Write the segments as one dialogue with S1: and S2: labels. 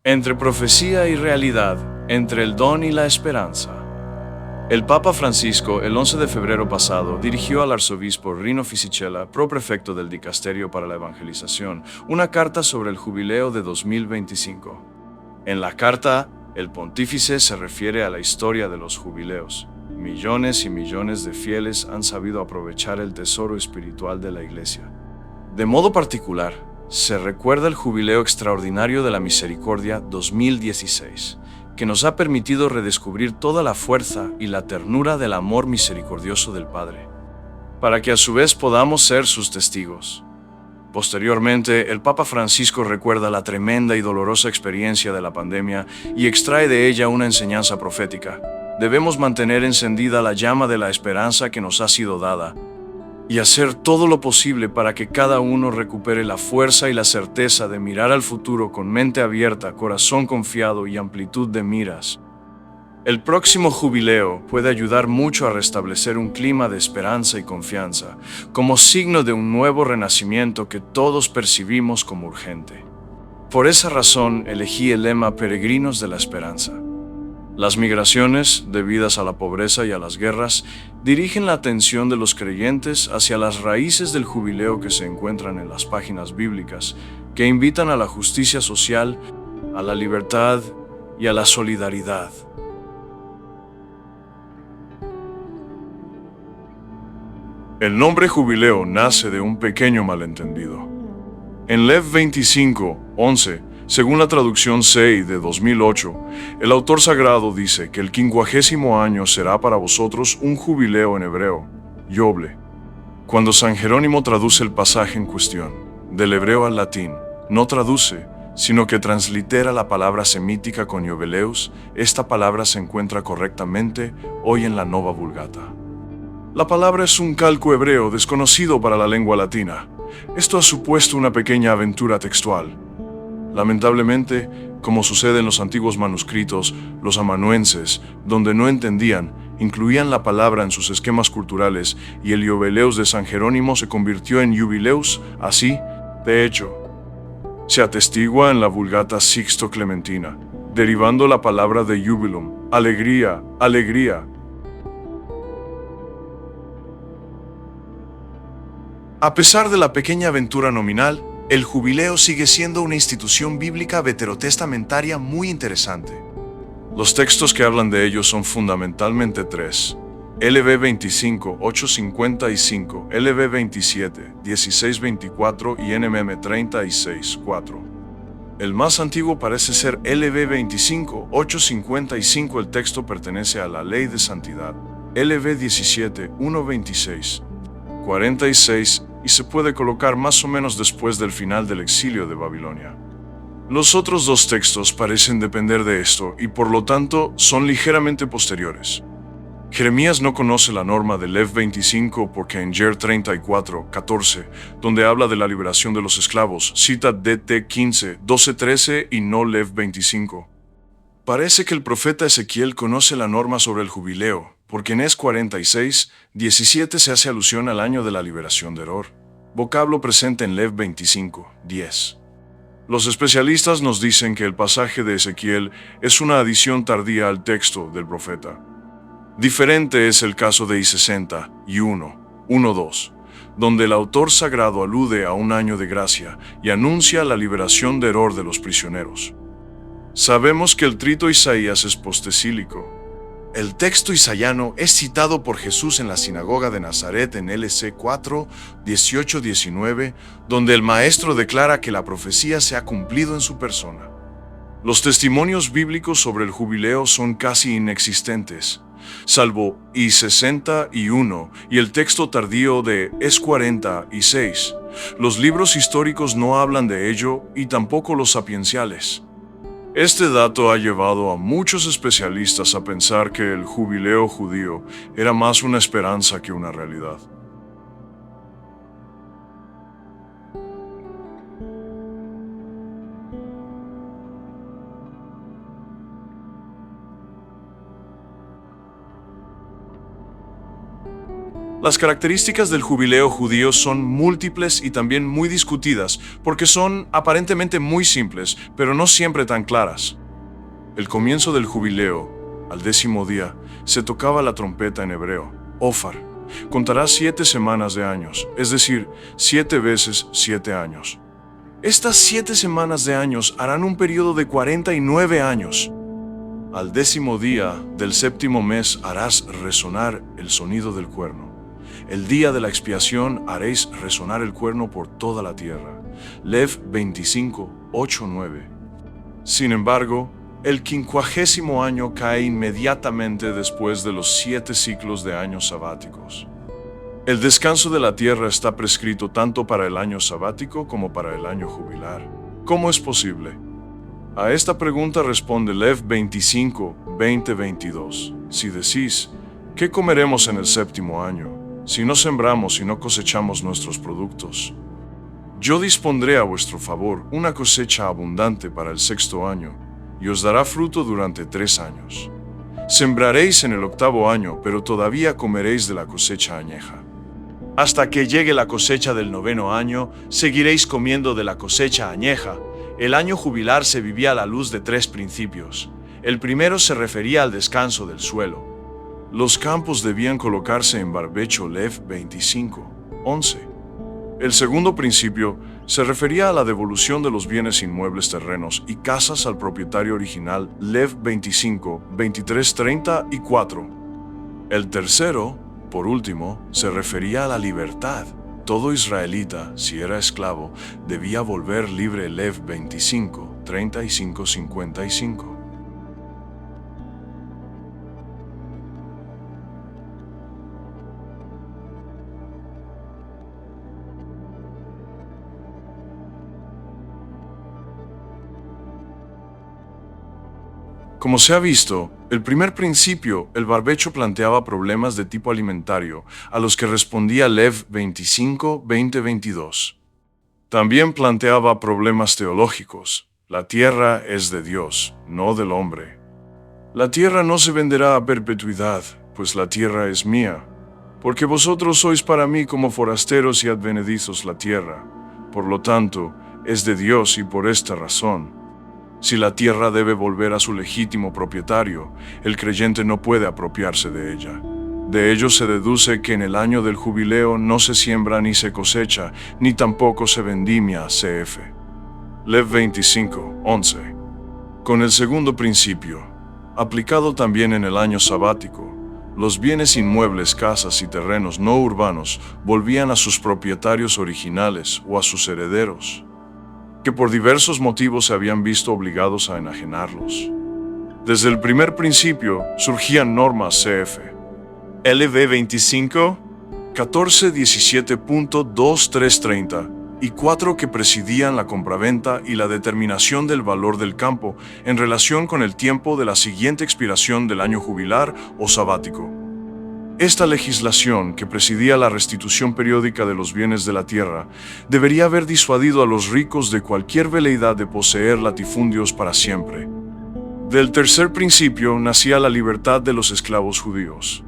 S1: Entre profecía y realidad, entre el don y la esperanza. El Papa Francisco, el 11 de febrero pasado, dirigió al arzobispo Rino Fisichella, proprefecto del Dicasterio para la Evangelización, una carta sobre el jubileo de 2025. En la carta, el pontífice se refiere a la historia de los jubileos. Millones y millones de fieles han sabido aprovechar el tesoro espiritual de la Iglesia. De modo particular, se recuerda el Jubileo Extraordinario de la Misericordia 2016, que nos ha permitido redescubrir toda la fuerza y la ternura del amor misericordioso del Padre, para que a su vez podamos ser sus testigos. Posteriormente, el Papa Francisco recuerda la tremenda y dolorosa experiencia de la pandemia y extrae de ella una enseñanza profética. Debemos mantener encendida la llama de la esperanza que nos ha sido dada y hacer todo lo posible para que cada uno recupere la fuerza y la certeza de mirar al futuro con mente abierta, corazón confiado y amplitud de miras. El próximo jubileo puede ayudar mucho a restablecer un clima de esperanza y confianza, como signo de un nuevo renacimiento que todos percibimos como urgente. Por esa razón elegí el lema Peregrinos de la Esperanza. Las migraciones, debidas a la pobreza y a las guerras, dirigen la atención de los creyentes hacia las raíces del jubileo que se encuentran en las páginas bíblicas, que invitan a la justicia social, a la libertad y a la solidaridad. El nombre jubileo nace de un pequeño malentendido. En Lev 25:11, según la traducción SEI de 2008, el autor sagrado dice que el 50º año será para vosotros un jubileo en hebreo, yoble. Cuando San Jerónimo traduce el pasaje en cuestión, del hebreo al latín, no traduce, sino que translitera la palabra semítica con iobeleus, esta palabra se encuentra correctamente hoy en la Nova Vulgata. La palabra es un calco hebreo desconocido para la lengua latina. Esto ha supuesto una pequeña aventura textual. Lamentablemente, como sucede en los antiguos manuscritos, los amanuenses, donde no entendían, incluían la palabra en sus esquemas culturales y el iobeleus de San Jerónimo se convirtió en jubileus. Así, de hecho, se atestigua en la Vulgata Sixto-Clementina, derivando la palabra de jubilum, alegría, alegría. A pesar de la pequeña aventura nominal, el jubileo sigue siendo una institución bíblica veterotestamentaria muy interesante. Los textos que hablan de ello son fundamentalmente tres: LV 25, 855, LV 27, 1624 y NMM 36, 4. El más antiguo parece ser LV 25, 855. El texto pertenece a la Ley de Santidad, LV 17, 126, 46, y se puede colocar más o menos después del final del exilio de Babilonia. Los otros dos textos parecen depender de esto y por lo tanto son ligeramente posteriores. Jeremías no conoce la norma de Lev 25 porque en Jer 34, 14, donde habla de la liberación de los esclavos, cita DT 15, 12, 13 y no Lev 25. Parece que el profeta Ezequiel conoce la norma sobre el jubileo, porque en Es 46, 17 se hace alusión al año de la liberación de Eror, vocablo presente en Lev 25, 10. Los especialistas nos dicen que el pasaje de Ezequiel es una adición tardía al texto del profeta. Diferente es el caso de I60 y 1:2, donde el autor sagrado alude a un año de gracia y anuncia la liberación de Eror de los prisioneros. Sabemos que el trito Isaías es postesílico. El texto isayano es citado por Jesús en la sinagoga de Nazaret en LC 4, 18-19, donde el maestro declara que la profecía se ha cumplido en su persona. Los testimonios bíblicos sobre el jubileo son casi inexistentes, salvo I61 y el texto tardío de Es 46. Los libros históricos no hablan de ello y tampoco los sapienciales. Este dato ha llevado a muchos especialistas a pensar que el jubileo judío era más una esperanza que una realidad. Las características del jubileo judío son múltiples y también muy discutidas, porque son aparentemente muy simples, pero no siempre tan claras. El comienzo del jubileo, al 10º día, se tocaba la trompeta en hebreo, ofar. Contará 7 semanas de años, es decir, 7 veces 7 años. Estas 7 semanas de años harán un periodo de 49 años. Al 10º día del 7º mes harás resonar el sonido del cuerno. El día de la expiación haréis resonar el cuerno por toda la tierra. Lev 25, 8, 9. Sin embargo, el 50º año cae inmediatamente después de los 7 ciclos de años sabáticos. El descanso de la tierra está prescrito tanto para el año sabático como para el año jubilar. ¿Cómo es posible? A esta pregunta responde Lev 25, 20, 22. Si decís, ¿qué comeremos en el 7º año? Si no sembramos y no cosechamos nuestros productos. Yo dispondré a vuestro favor una cosecha abundante para el 6º año, y os dará fruto durante 3 años. Sembraréis en el 8º año, pero todavía comeréis de la cosecha añeja. Hasta que llegue la cosecha del 9º año, seguiréis comiendo de la cosecha añeja. El año jubilar se vivía a la luz de 3 principios. El primero se refería al descanso del suelo. Los campos debían colocarse en barbecho Lev 25, 11. El segundo principio se refería a la devolución de los bienes inmuebles terrenos y casas al propietario original Lev 25, 23, 30 y 4. El tercero, por último, se refería a la libertad. Todo israelita, si era esclavo, debía volver libre Lev 25, 35, 55. Como se ha visto, el primer principio, el barbecho, planteaba problemas de tipo alimentario, a los que respondía Lev 25, 20, 22. También planteaba problemas teológicos. La tierra es de Dios, no del hombre. La tierra no se venderá a perpetuidad, pues la tierra es mía, porque vosotros sois para mí como forasteros y advenedizos la tierra. Por lo tanto, es de Dios y por esta razón. Si la tierra debe volver a su legítimo propietario, el creyente no puede apropiarse de ella. De ello se deduce que en el año del jubileo no se siembra ni se cosecha, ni tampoco se vendimia CF. Lev 25, 11. Con el segundo principio, aplicado también en el año sabático, los bienes inmuebles, casas y terrenos no urbanos volvían a sus propietarios originales o a sus herederos, que por diversos motivos se habían visto obligados a enajenarlos. Desde el primer principio surgían normas CF. LV 25, 14, 17.2330 y 4 que presidían la compraventa y la determinación del valor del campo en relación con el tiempo de la siguiente expiración del año jubilar o sabático. Esta legislación, que presidía la restitución periódica de los bienes de la tierra, debería haber disuadido a los ricos de cualquier veleidad de poseer latifundios para siempre. Del tercer principio nacía la libertad de los esclavos judíos.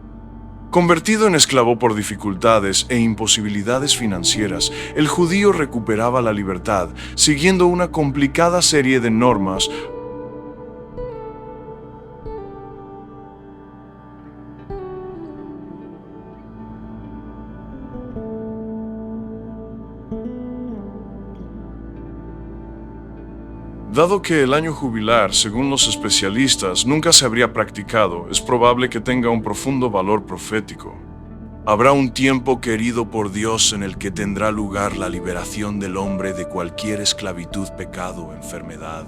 S1: Convertido en esclavo por dificultades e imposibilidades financieras, el judío recuperaba la libertad, siguiendo una complicada serie de normas. Dado que el año jubilar, según los especialistas, nunca se habría practicado, es probable que tenga un profundo valor profético. Habrá un tiempo querido por Dios en el que tendrá lugar la liberación del hombre de cualquier esclavitud, pecado, enfermedad,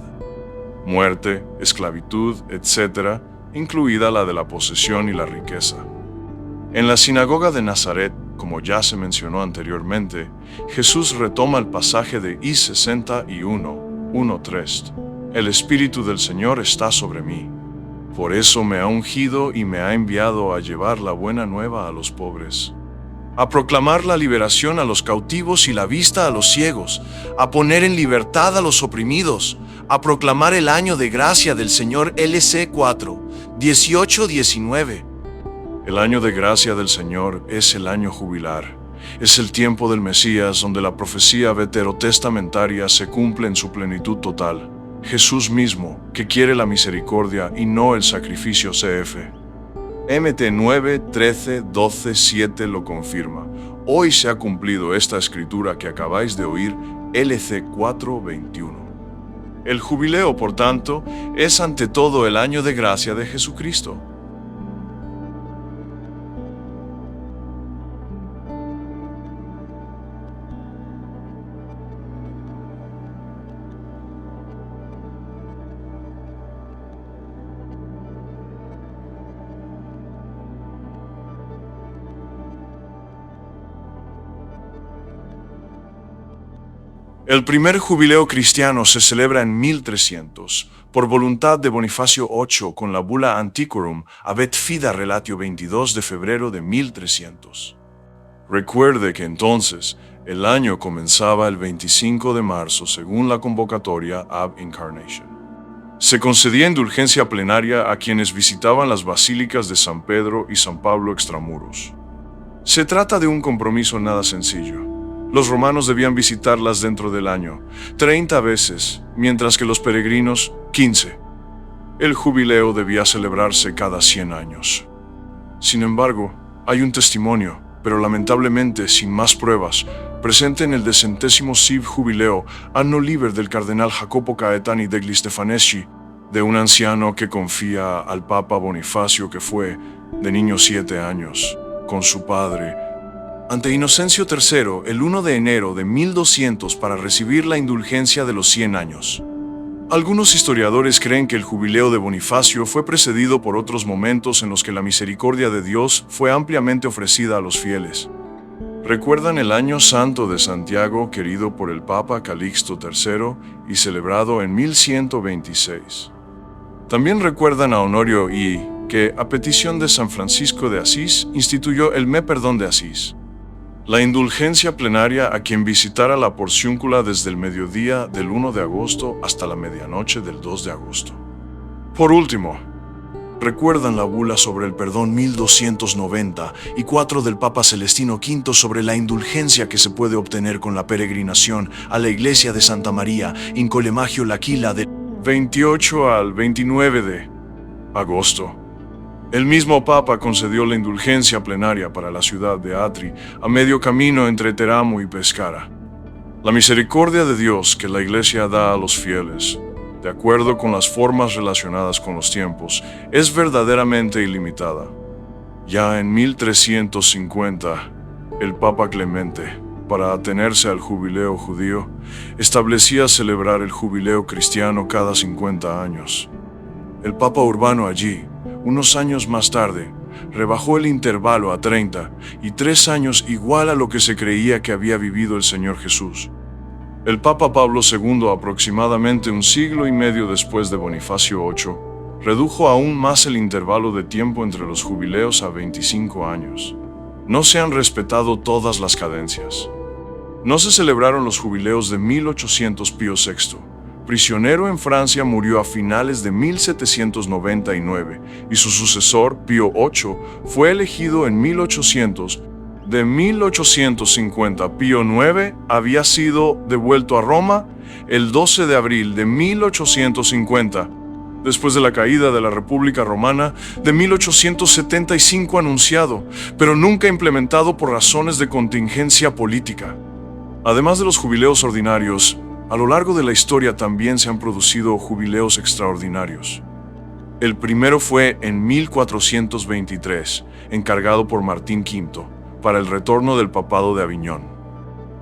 S1: muerte, esclavitud, etc., incluida la de la posesión y la riqueza. En la sinagoga de Nazaret, como ya se mencionó anteriormente, Jesús retoma el pasaje de Isaías 61, 1:3. El Espíritu del Señor está sobre mí. Por eso me ha ungido y me ha enviado a llevar la buena nueva a los pobres, a proclamar la liberación a los cautivos y la vista a los ciegos, a poner en libertad a los oprimidos, a proclamar el año de gracia del Señor. LC 4, 18-19. El año de gracia del Señor es el año jubilar. Es el tiempo del Mesías donde la profecía veterotestamentaria se cumple en su plenitud total. Jesús mismo, que quiere la misericordia y no el sacrificio CF. MT 9, 13, 12, 7 lo confirma. Hoy se ha cumplido esta escritura que acabáis de oír, LC 4, 21. El jubileo, por tanto, es ante todo el año de gracia de Jesucristo. El primer jubileo cristiano se celebra en 1300, por voluntad de Bonifacio VIII con la bula Antiquorum Abet Fida Relatio 22 de febrero de 1300. Recuerde que entonces el año comenzaba el 25 de marzo según la convocatoria Ab Incarnation. Se concedía indulgencia plenaria a quienes visitaban las basílicas de San Pedro y San Pablo extramuros. Se trata de un compromiso nada sencillo. Los romanos debían visitarlas dentro del año, 30 veces, mientras que los peregrinos, 15. El jubileo debía celebrarse cada 100 años. Sin embargo, hay un testimonio, pero lamentablemente sin más pruebas, presente en el 10º Civ Jubileo Anno Liber del cardenal Jacopo Caetani degli Stefaneschi, de un anciano que confía al Papa Bonifacio que fue, de niño 7 años, con su padre, ante Inocencio III el 1 de enero de 1200 para recibir la indulgencia de los 100 años. Algunos historiadores creen que el jubileo de Bonifacio fue precedido por otros momentos en los que la misericordia de Dios fue ampliamente ofrecida a los fieles. ¿Recuerdan el Año Santo de Santiago querido por el Papa Calixto III y celebrado en 1126? También recuerdan a Honorio I, que, a petición de San Francisco de Asís, instituyó el Me Perdón de Asís. La indulgencia plenaria a quien visitara la porciúncula desde el mediodía del 1 de agosto hasta la medianoche del 2 de agosto. Por último, ¿recuerdan la bula sobre el perdón 1294 del Papa Celestino V sobre la indulgencia que se puede obtener con la peregrinación a la iglesia de Santa María in Colemagio L'Aquila del 28 al 29 de agosto? El mismo Papa concedió la indulgencia plenaria para la ciudad de Atri, a medio camino entre Teramo y Pescara. La misericordia de Dios que la Iglesia da a los fieles, de acuerdo con las formas relacionadas con los tiempos, es verdaderamente ilimitada. Ya en 1350, el Papa Clemente, para atenerse al jubileo judío, establecía celebrar el jubileo cristiano cada 50 años. El Papa Urbano allí, unos años más tarde, rebajó el intervalo a 30 y 3 años igual a lo que se creía que había vivido el Señor Jesús. El Papa Pablo II, aproximadamente un siglo y medio después de Bonifacio VIII, redujo aún más el intervalo de tiempo entre los jubileos a 25 años. No se han respetado todas las cadencias. No se celebraron los jubileos de 1800. Pío VI, prisionero en Francia, murió a finales de 1799 y su sucesor, Pío VIII, fue elegido en 1800. De 1850, Pío IX había sido devuelto a Roma el 12 de abril de 1850, después de la caída de la República Romana de 1875 anunciado, pero nunca implementado por razones de contingencia política. Además de los jubileos ordinarios, a lo largo de la historia también se han producido jubileos extraordinarios. El primero fue en 1423, encargado por Martín V, para el retorno del papado de Aviñón.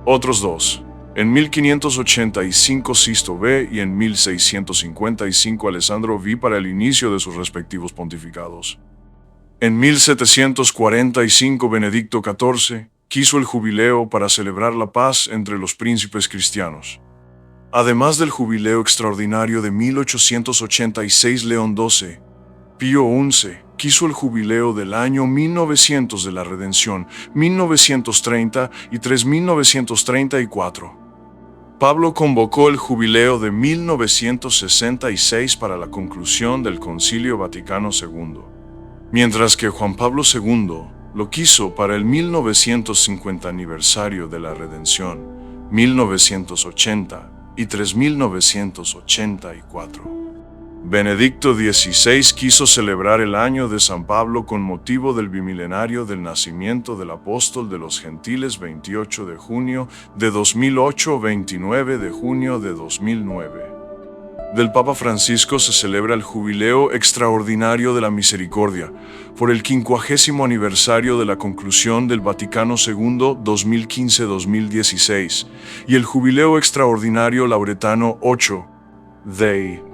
S1: Otros dos, en 1585 Sisto V y en 1655 Alessandro V para el inicio de sus respectivos pontificados. En 1745 Benedicto XIV quiso el jubileo para celebrar la paz entre los príncipes cristianos. Además del jubileo extraordinario de 1886 León XII, Pío XI quiso el jubileo del año 1900 de la Redención, 1930 y 3934. Pablo convocó el jubileo de 1966 para la conclusión del Concilio Vaticano II. mientras que Juan Pablo II lo quiso para el 1950 aniversario de la Redención, 1980 y 3984. Benedicto XVI quiso celebrar el año de San Pablo con motivo del bimilenario del nacimiento del apóstol de los gentiles, 28 de junio de 2008, 29 de junio de 2009. Del Papa Francisco se celebra el Jubileo Extraordinario de la Misericordia por el 50º aniversario de la conclusión del Vaticano II 2015-2016 y el Jubileo Extraordinario Lauretano 8 de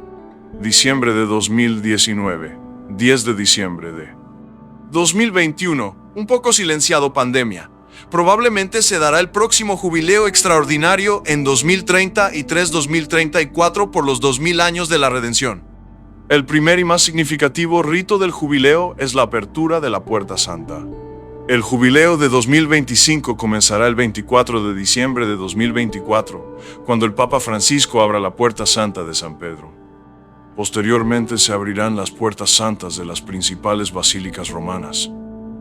S1: diciembre de 2019, 10 de diciembre de 2021, un poco silenciado pandemia. Probablemente se dará el próximo jubileo extraordinario en 2030 y 2034 por los 2000 años de la redención. El primer y más significativo rito del jubileo es la apertura de la Puerta Santa. El jubileo de 2025 comenzará el 24 de diciembre de 2024, cuando el Papa Francisco abra la Puerta Santa de San Pedro. Posteriormente se abrirán las puertas santas de las principales basílicas romanas.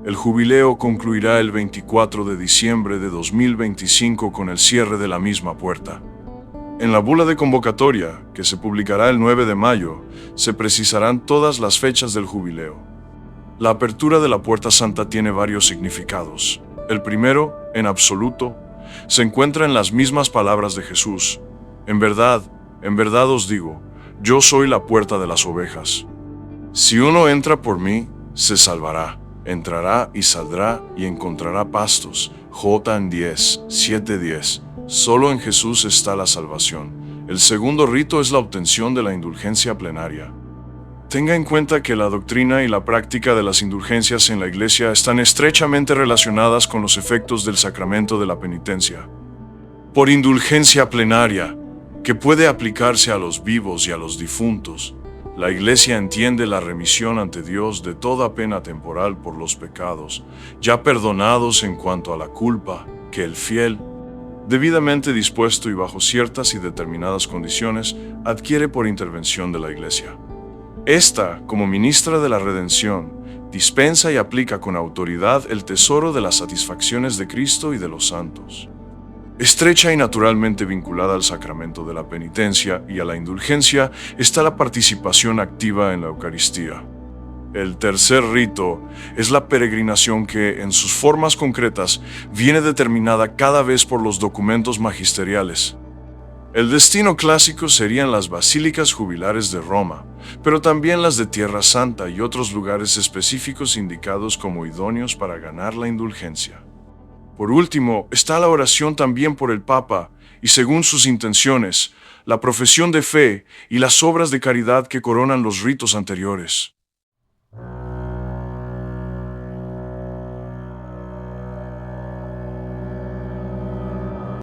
S1: El jubileo concluirá el 24 de diciembre de 2025 con el cierre de la misma puerta. En la bula de convocatoria, que se publicará el 9 de mayo, se precisarán todas las fechas del jubileo. La apertura de la Puerta Santa tiene varios significados. El primero, en absoluto, se encuentra en las mismas palabras de Jesús. En verdad os digo, yo soy la puerta de las ovejas. Si uno entra por mí, se salvará. Entrará y saldrá y encontrará pastos. Juan 10, 7:10. Solo en Jesús está la salvación. El segundo rito es la obtención de la indulgencia plenaria. Tenga en cuenta que la doctrina y la práctica de las indulgencias en la Iglesia están estrechamente relacionadas con los efectos del sacramento de la penitencia. Por indulgencia plenaria, que puede aplicarse a los vivos y a los difuntos, la Iglesia entiende la remisión ante Dios de toda pena temporal por los pecados, ya perdonados en cuanto a la culpa, que el fiel, debidamente dispuesto y bajo ciertas y determinadas condiciones, adquiere por intervención de la Iglesia. Esta, como ministra de la redención, dispensa y aplica con autoridad el tesoro de las satisfacciones de Cristo y de los santos. Estrecha y naturalmente vinculada al sacramento de la penitencia y a la indulgencia está la participación activa en la Eucaristía. El tercer rito es la peregrinación que, en sus formas concretas, viene determinada cada vez por los documentos magisteriales. El destino clásico serían las basílicas jubilares de Roma, pero también las de Tierra Santa y otros lugares específicos indicados como idóneos para ganar la indulgencia. Por último, está la oración también por el Papa y, según sus intenciones, la profesión de fe y las obras de caridad que coronan los ritos anteriores.